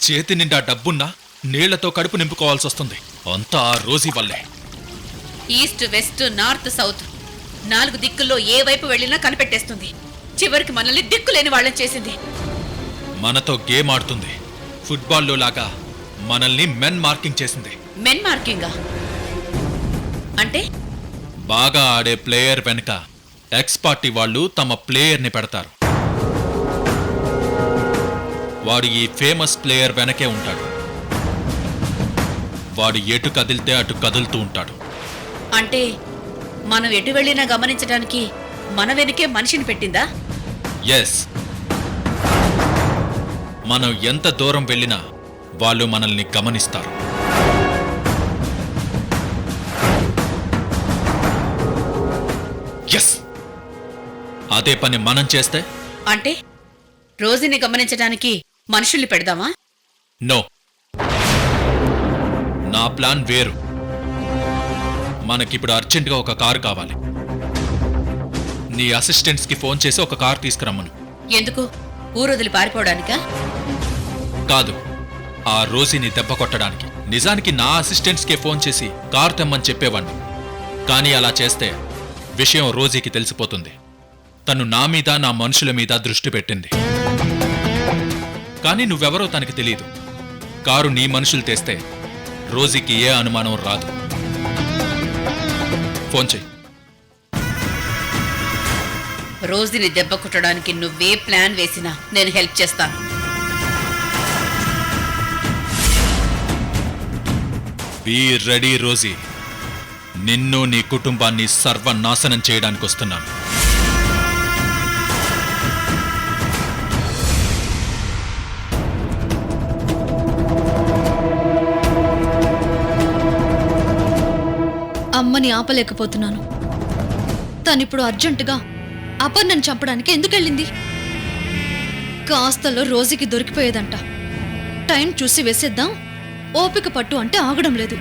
చేతి నిండా డబ్బున్నా నీళ్లతో కడుపు నింపుకోవాల్సి వస్తుంది. అంతా ఆ రోజీ వల్లే. ఈస్ట్ వెస్ట్ నార్త్ సౌత్ 4 దిక్కుల్లో ఏ వైపు వెళ్ళినా కనిపెట్టేస్తుంది. చివరికి మనల్ని దిక్కులేని వాళ్ళని చేసింది. మనతో గేమ్ ఆడుతుంది. ఫుట్బాల్లో లాగా మనల్ని మెన్ మార్కింగ్ చేసింది. మెన్ మార్కింగా అంటే? బాగా ఆడే ప్లేయర్ వెనుక ఎక్స్ పార్టీ వాళ్ళు తమ ప్లేయర్ని పెడతారు. వాడు ఈ ఫేమస్ ప్లేయర్ వెనకే ఉంటాడు. వాడు ఎటు కదిలితే అటు కదులుతూ ఉంటాడు. అంటే మనం ఎటు వెళ్ళినా గమనించడానికి మన వెనుకే మనిషిని పెట్టిందా? ఎస్. మనం ఎంత దూరం వెళ్ళినా వాళ్ళు మనల్ని గమనిస్తారు. ఎస్. అదే పని మనం చేస్తే? అంటే రోజుని గమనించడానికి మనుషుల్ని పెడదామా? నో. నా ప్లాన్ వేరు. మనకిప్పుడు అర్జెంటుగా ఒక కారు కావాలి. నీ అసిస్టెంట్స్కి ఫోన్ చేసి ఒక కారు తీసుకురమ్మను. ఎందుకు? ఊరొదిలి పారిపోవడానికా? కాదు, ఆ రోజుని దెబ్బ కొట్టడానికి. నిజానికి నా అసిస్టెంట్స్కే ఫోన్ చేసి కారు తెమ్మని చెప్పేవాణ్ణి. కానీ అలా చేస్తే విషయం రోజీకి తెలిసిపోతుంది. తను నా మీద నా మనుషుల మీద దృష్టి పెట్టింది. కానీ నువ్వెవరో తనకి తెలియదు. కారు నీ మనుషులు తెస్తే రోజీకి ఏ అనుమానం రాదు. ఫోన్ చెయ్యి. రోజుని దెబ్బ కొట్టడానికి నువ్వే ప్లాన్ వేసినా నేను హెల్ప్ చేస్తాను. Be ready Rosie. నిన్ను నీ కుటుంబాన్ని సర్వనాశనం చేయడానికి వస్తున్నాను. అమ్మని ఆపలేకపోతున్నాను. తనిప్పుడు అర్జెంటుగా అపర్ణను చంపడానికి ఎందుకెళ్ళింది? కాస్తలో రోజుకి దొరికిపోయేదంట. టైం చూసి వేసేద్దాం, ఓపిక పట్టు అంటే ఆగడం లేదు.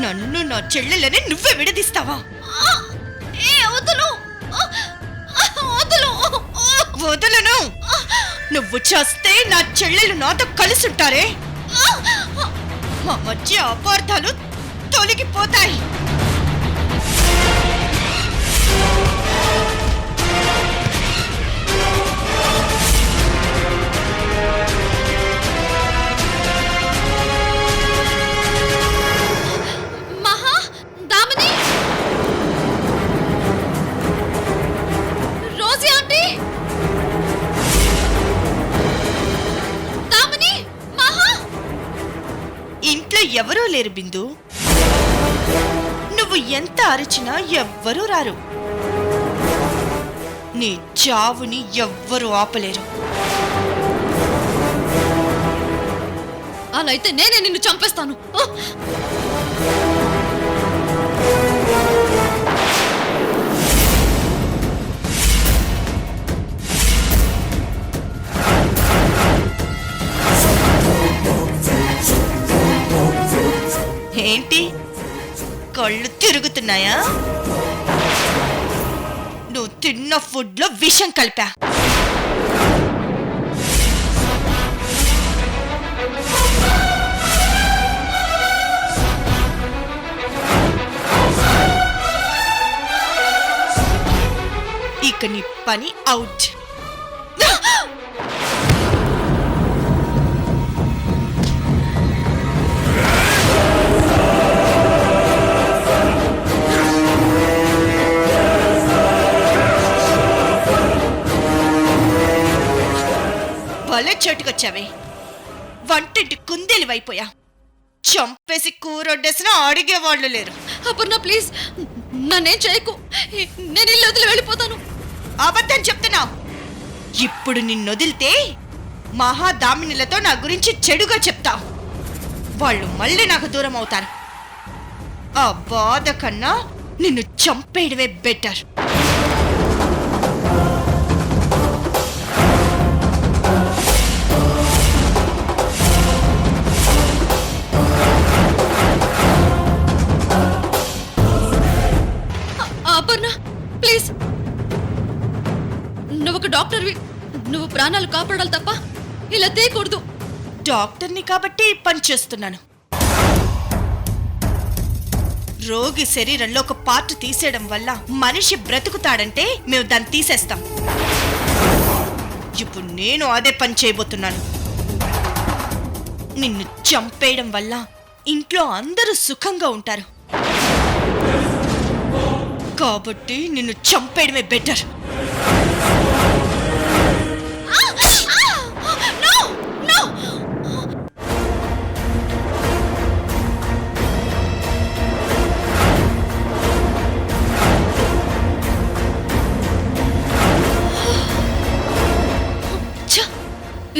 నన్ను నా చెల్లెలని నువ్వే విడదీస్తావా? వదలను. నువ్వు చేస్తే నా చెల్లెలు నాతో కలిసుంటారే. మా మధ్య అపార్థాలు తొలగిపోతాయి. ఎవరూ లేరు బిందు. నువ్వు ఎంత అరిచినా ఎవ్వరూ రారు. నీ చావుని ఎవ్వరూ ఆపలేరు. అలా అయితే నేనే నిన్ను చంపేస్తాను. ఏంటి కళ్ళు తిరుగుతున్నాయా? నువ్వు తిన్న ఫుడ్ లో విషం కలిపా. ఇక నీ పని అవుట్. భలే చెట్టుకొచ్చావే. వంటింటి కుందేలివైపోయా. చంపేసి కూరొడ్డేసినా అడిగేవాళ్ళు లేరు. అపర్ణ ప్లీజ్ నన్నేం చేయకు. నేను ఇల్లు వదిలి వెళ్ళిపోతాను. అబద్ధం చెప్తున్నావు. ఇప్పుడు నిన్నొదిలితే మహాదామినులతో నా గురించి చెడుగా చెప్తావు. వాళ్ళు మళ్ళీ నాకు దూరం అవుతారు. ఆ బాధ కన్నా నిన్ను చంపేయడమే బెటర్. అపర్ణ ప్లీజ్, నువ్వు ఒక డాక్టర్వి. నువ్వు ప్రాణాలు కాపాడాలి తప్ప ఇలా తీయకూడదు. డాక్టర్ని కాబట్టి పనిచేస్తున్నాను. రోగి శరీరంలో ఒక పార్ట్ తీసేయడం వల్ల మనిషి బ్రతుకుతాడంటే మేము దాన్ని తీసేస్తాం. ఇప్పుడు నేను అదే పని చేయబోతున్నాను. నిన్ను చంపేయడం వల్ల ఇంట్లో అందరూ సుఖంగా ఉంటారు కాబట్టి నిన్ను చంపేయడమే బెటర్.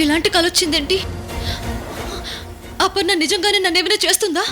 ఇలాంటి కల వచ్చిందేంటి? అపర్ణ నిజంగానే నన్నేమైనా చేస్తుందా?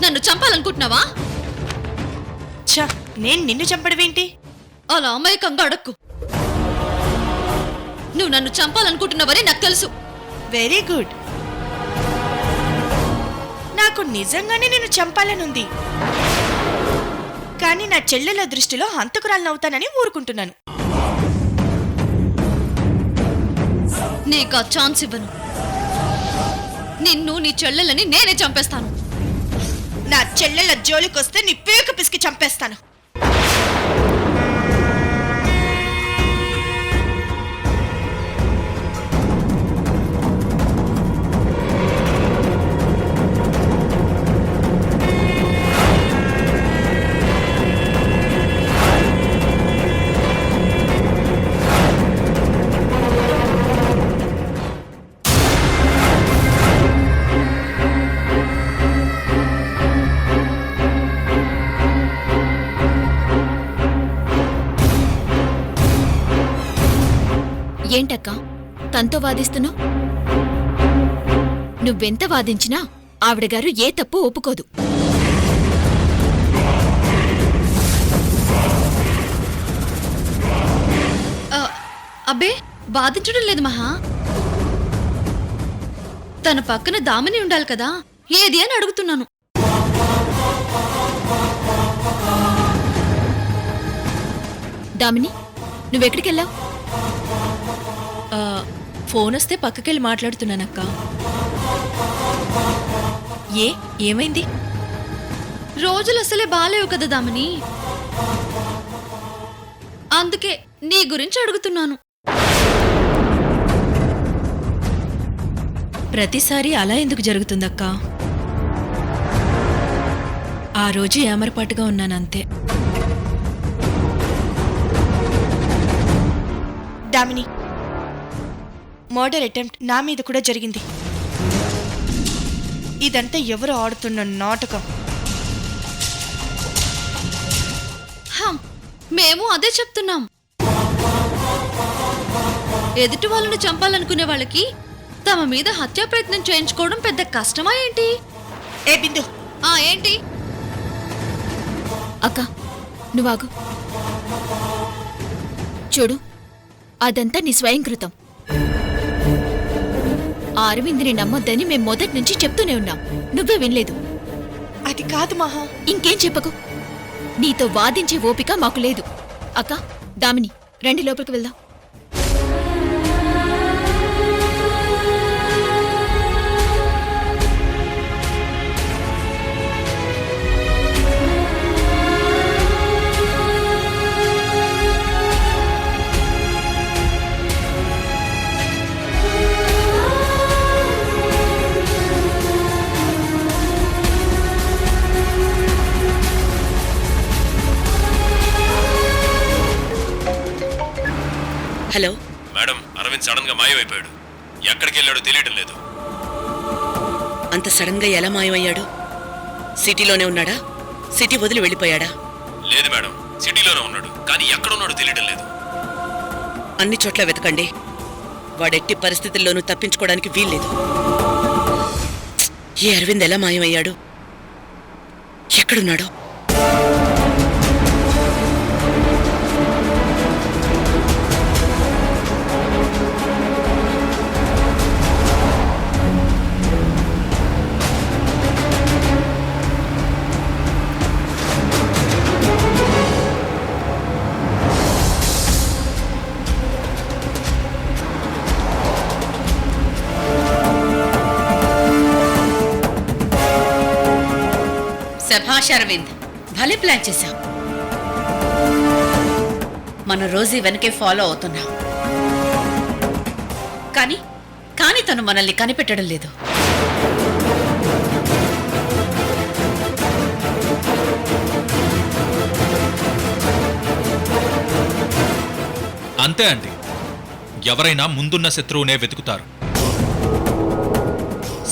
నన్ను చంపాలనుకుంటున్నావా? నేను నిన్ను చంపడమేంటి? అలా అమాయకంగా అడక్కు. నువ్వు నన్ను చంపాలనుకుంటున్నావని నాకు తెలుసు. Very good. నాకు నిజంగానే నిన్ను చంపాలనుంది, కానీ నా చెల్లెల దృష్టిలో హంతకురాలనవుతానని ఊరుకుంటున్నాను. నీకు ఆ ఛాన్స్ ఇవ్వను. నిన్ను నీ చెల్లెలని నేనే చంపేస్తాను. నా చెల్లెల జోలికొస్తే నీ పేక పిసికి చంపేస్తాను. ఏంటక్కా తనతో వాదిస్తున్నావు? నువ్వెంత వాదించినా ఆవిడగారు ఏ తప్పు ఒప్పుకోదు. అబ్బే వాదించడం లేదు మహా. తన పక్కన దామిని ఉండాలి కదా, ఏది అని అడుగుతున్నాను. దామిని, నువ్వెక్కడికెళ్ళావు? ఫోన్ వస్తే పక్కకెళ్ళి మాట్లాడుతున్నానక్క. ఏమైంది? రోజులు అసలే బాలేవు కదా దామిని, అందుకే నీ గురించి అడుగుతున్నాను. ప్రతిసారి అలా ఎందుకు జరుగుతుందక్క? ఆ రోజు ఏమరపాటుగా ఉన్నానంతే. దామిని, మర్డర్ అటెంప్ట్ నా మీద కూడా జరిగింది. ఇదంతా ఎవరు ఆడుతున్న నాటకం? మేము అదే చెప్తున్నాం. ఎదుటి వాళ్ళని చంపాలనుకునే వాళ్ళకి తమ మీద హత్యా ప్రయత్నం చేయించుకోవడం పెద్ద కష్టమా ఏంటి? ఏ బిందు, ఏంటి? అక్క నువ్వాగు. చూడు, అదంతా నీ స్వయంకృతం. ఆ అరవింద్ని నమ్మొద్దని మేం మొదటి నుంచి చెప్తూనే ఉన్నాం. నువ్వే వినలేదు. అది కాదు మహా. ఇంకేం చెప్పకు. నీతో వాదించే ఓపిక మాకు లేదు. అక్క, దామిని, రండి లోపలికి వెళ్దాం. హలో. మేడం, అరవింద్ సడన్ గా మాయమైపోయాడు. ఎక్కడికి వెళ్ళాడో తెలియడం లేదు. అంత సడన్ గా ఎలా మాయమయ్యాడు? సిటీలోనే ఉన్నాడా? సిటీ వదిలి వెళ్ళిపోయాడా? లేదు మేడం, సిటీలోనే ఉన్నాడు, కానీ ఎక్కడున్నాడో తెలియడం లేదు. అన్ని చోట్ల వెతకండి. వాడెట్టి పరిస్థితుల్లోనూ తప్పించుకోవడానికి వీల్లేదు. ఈ అరవింద్ ఎలా మాయమయ్యాడు? ఎక్కడున్నాడో? శభాష్ అరవింద్, భలే ప్లాన్ చేశాం. మన రోజీ వెనకే ఫాలో అవుతున్నాం. కానీ కానీ తను మనల్ని కనిపెట్టడం లేదు. అంతే అండి. ఎవరైనా ముందున్న శత్రువునే వెతుకుతారు.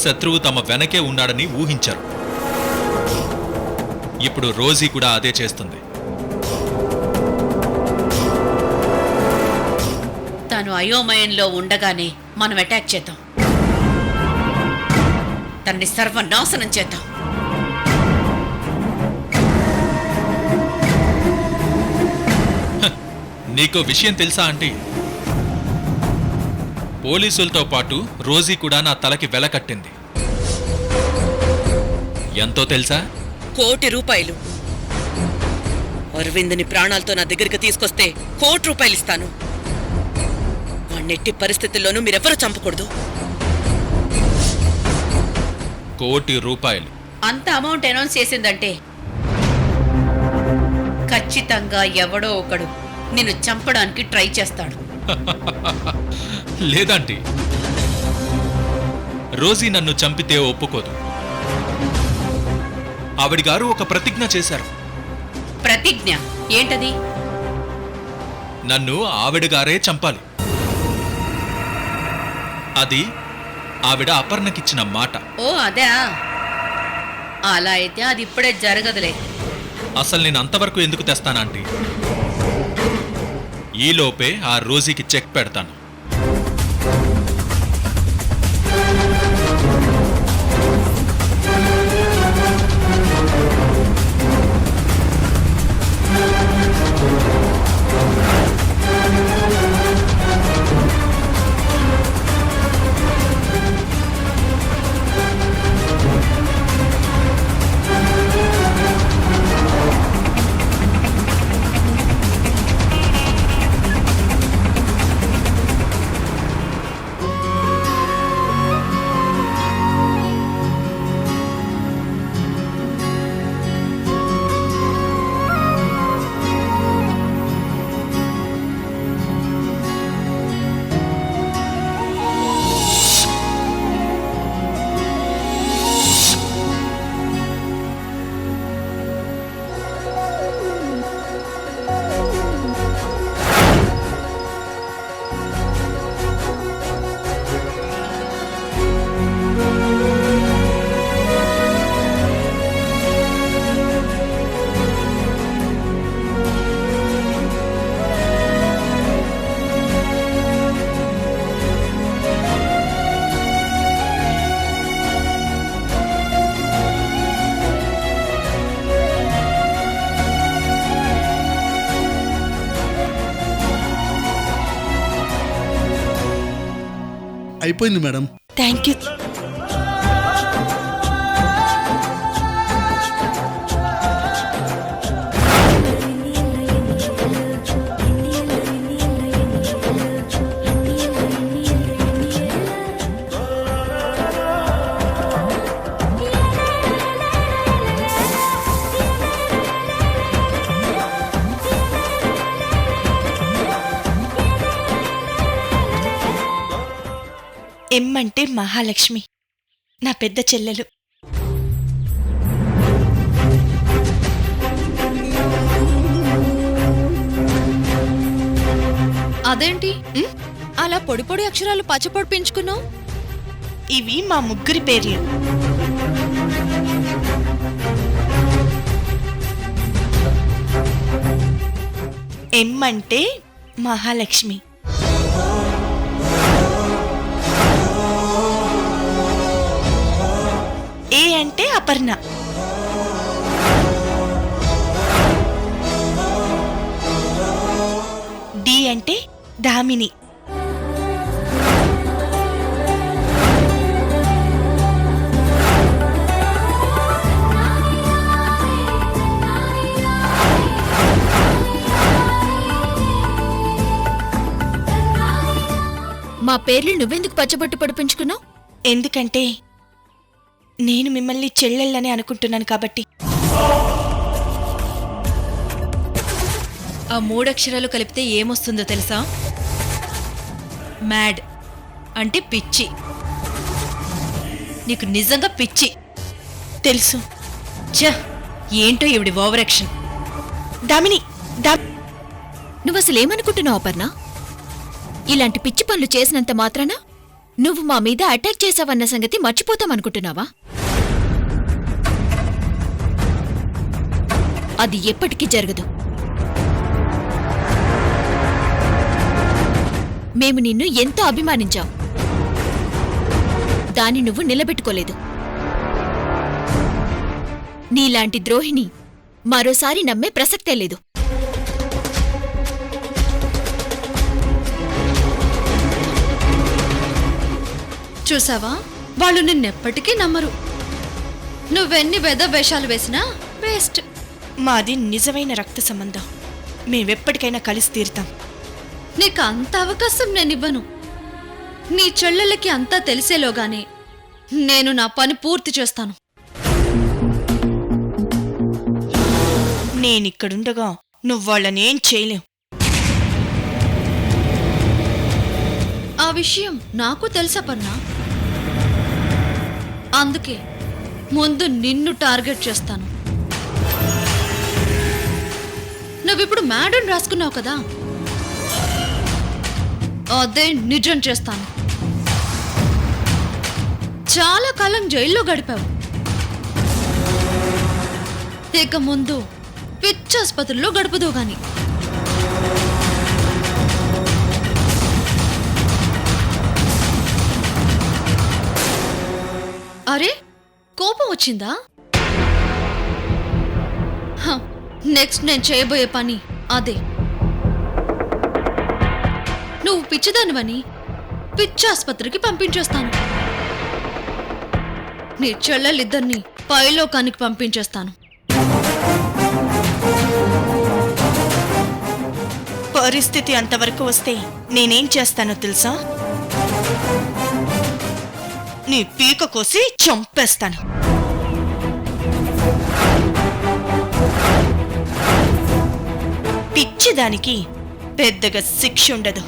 శత్రువు తమ వెనకే ఉన్నాడని ఊహించరు. ఇప్పుడు రోజీ కూడా అదే చేస్తుంది. తాను అయోమయంలో ఉండగానే మనం అటాక్ చేద్దాం. తనని సర్వనాశనం చేద్దాం. నీకో విషయం తెలుసా ఆంటీ? పోలీసులతో పాటు రోజీ కూడా నా తలకి వెల కట్టింది. ఎంతో తెలుసా? ₹1,00,00,000. అరవింద్ని ప్రాణాలతో నా దగ్గరికి తీసుకొస్తే ₹1,00,00,000 ఇస్తాను. వాణ్ణెట్టి పరిస్థితుల్లోనూ మీరెవరూ చంపకూడదు. ₹1,00,00,000. అంత అమౌంట్ అనౌన్స్ చేసిందంటే ఖచ్చితంగా ఎవడో ఒకడు నిన్ను చంపడానికి ట్రై చేస్తాడు. లేదంటీ, రోజీ నన్ను చంపితే ఒప్పుకోదు. ఆవిడిగారు ఒక ప్రతిజ్ఞ చేశారు. ప్రతిజ్ఞ ఏంటది? నన్ను ఆవిడగారే చంపాలి. అది ఆవిడ అపర్ణకిచ్చిన మాట. ఓ అదే. అలా అయితే అది ఇప్పుడే జరగదులే. అసలు నేను అంతవరకు ఎందుకు తెస్తానంటీ? ఈలోపే ఆ రోజీకి చెక్ పెడతాను. అయిపోయింది మేడం. Thank you. ఎం అంటే మహాలక్ష్మి, నా పెద్ద చెల్లెలు. అదేంటి అలా పొడి పొడి అక్షరాలు పచ్చపొడి పెంచుకున్నావు? ఇవి మా ముగ్గురి పేర్లు. ఎం అంటే మహాలక్ష్మి, ఏ అంటే అపర్ణ, డి అంటే దామిని, మా పేర్లు నువ్వెందుకు పచ్చబొట్టు పొడిపించుకున్నావు? ఎందుకంటే నేను మిమ్మల్ని చెల్లెళ్ళని అనుకుంటున్నాను కాబట్టి. ఆ 3 అక్షరాలు కలిపితే ఏమొస్తుందో తెలుసా? మ్యాడ్ అంటే పిచ్చి. నీకు నిజంగా పిచ్చి తెలుసు. ఛ, ఏంటో ఇవిడి ఓవర్ యాక్షన్. దామిని, నువ్వసలేమనుకుంటున్నావు అపర్ణ? ఇలాంటి పిచ్చి పనులు చేసినంత మాత్రాన నువ్వు మా మీద అటాక్ చేశావన్న సంగతి మర్చిపోతామనుకుంటున్నావా? అది ఎప్పటికీ జరగదు. మేము నిన్ను ఎంతో అభిమానించాం. దాన్ని నువ్వు నిలబెట్టుకోలేదు. నీలాంటి ద్రోహిని మరోసారి నమ్మే ప్రసక్తే లేదు. చూసావా, వాళ్ళు నిన్నెప్పటికీ నమ్మరు. నువ్వెన్ని వెద వేషాలు వేసినా వేస్ట్. మాది నిజమైన రక్త సంబంధం. మేమెప్పటికైనా కలిసి తీరుతాం. నీకు అంత అవకాశం నేనివ్వను. నీ చెల్లెలకి అంతా తెలిసేలోగానే నేను నా పని పూర్తి చేస్తాను. నేనిక్కడుండగా నువ్వు వాళ్ళనేం చేయలేవు. ఆ విషయం నాకు తెలుసా పన్నా. అందుకే ముందు నిన్ను టార్గెట్ చేస్తాను. నువ్విప్పుడు మ్యాడన్ రాసుకున్నావు కదా, అదే నిజం చేస్తాను. చాలా కాలం జైల్లో గడిపావు. ఇక ముందు పిచ్చాసుపత్రిలో గడుపుదు గాని. అరే, కోపం వచ్చిందా? నెక్స్ట్ నేను చేయబోయే పని అదే. నువ్వు పిచ్చిదానివని పిచ్చాసుపత్రికి పంపించేస్తాను. నీ చెల్లెలిద్దరినీ పైలోకానికి పంపించేస్తాను. పరిస్థితి అంతవరకు వస్తే నేనేం చేస్తానో తెలుసా? నీ పీక కోసి చంపేస్తాను. పిచ్చిదానికి పెద్దగా శిక్ష ఉండదు.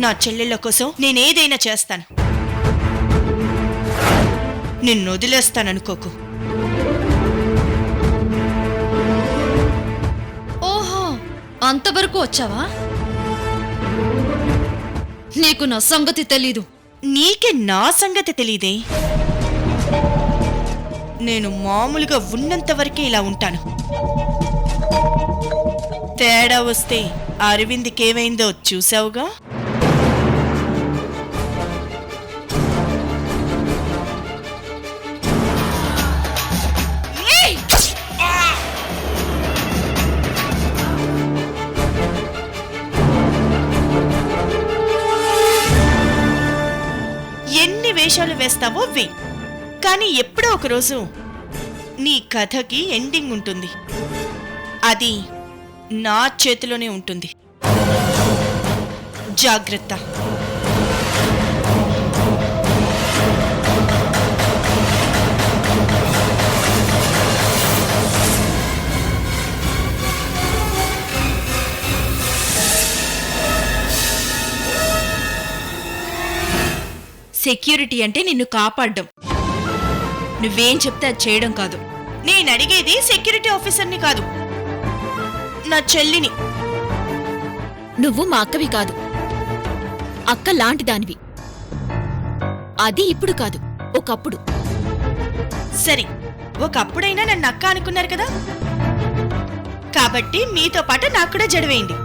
నా చెల్లెళ్ళ కోసం నేనేదైనా చేస్తాను. నిన్ను వదిలేస్తాననుకోకు. ఓహో, అంతవరకు వచ్చావా? నీకు నా సంగతి తెలీదు. నీకే నా సంగతి తెలీదే. నేను మామూలుగా ఉన్నంత వరకే ఇలా ఉంటాను. తేడా వస్తే అరవింద్కేమైందో చూసావుగా. వేస్తావో వే, కానీ ఎప్పుడో ఒకరోజు నీ కథకి ఎండింగ్ ఉంటుంది. అది నా చేతిలోనే ఉంటుంది. జాగ్రత్త. సెక్యూరిటీ అంటే నిన్ను కాపాడ్డం, నువ్వేం చెప్తే అది చేయడం కాదు. నేను అడిగేది సెక్యూరిటీ ఆఫీసర్ని కాదు, నా చెల్లిని. నువ్వు మా అక్కవి కాదు, అక్క లాంటి దానివి. అది ఇప్పుడు కాదు, ఒకప్పుడు. సరే, ఒకప్పుడైనా నన్ను అక్క అనుకున్నారు కదా, కాబట్టి మీతో పాటు నాకు కూడా జడవేయండి.